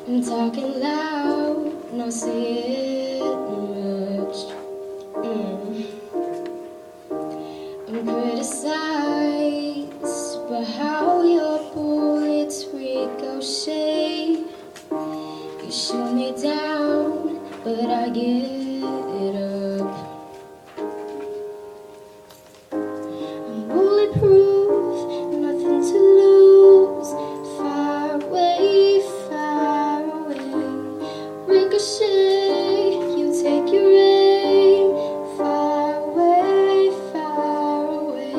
I'm talking loud, not saying much. I'm criticized by how your bullets ricochet. You shoot me down, but I get up. I'm bulletproof, nothing to lose. Far away, far away. Ricochet, you take your aim. Far away, far away.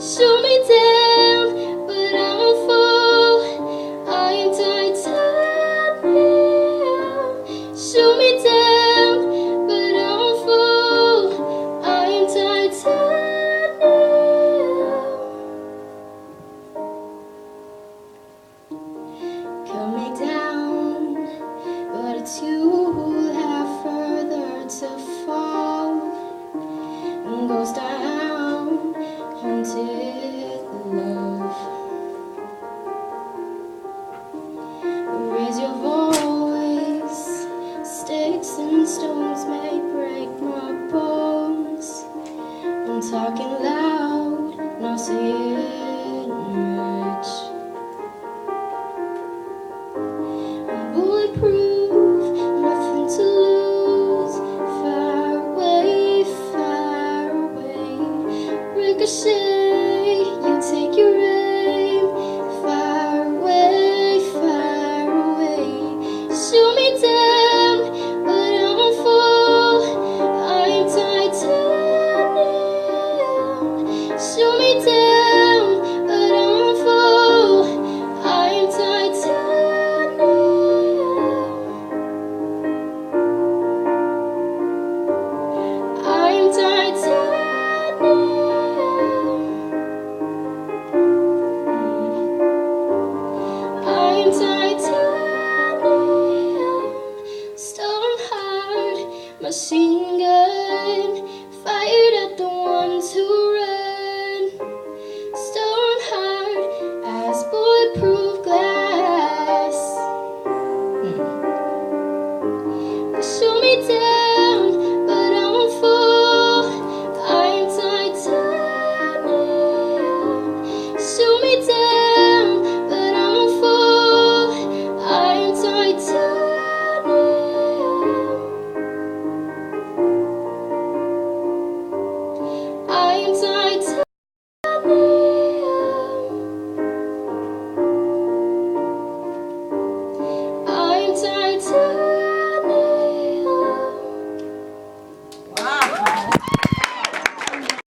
Shoot me down, but I won't fall. I am titanium. Shoot me down, but I won't fall. I am titanium. Cut me down, but it's you who have further to fall. And ghost town, haunted love. Raise your voice, sticks and stones may break my bones. I'm talking loud, not saying much. I'm bulletproof, nothing to lose. Far away, far away. Ricochet, you take your aim. Far away, far away. Shoot me down, but I won't fall. I am titanium. Shoot me down, but I won't fall. I am titanium. I am titanium. I am titanium. Stone heart, machine gun, fired at the ones who run. Stone heart as bulletproof glass. Shoot me down.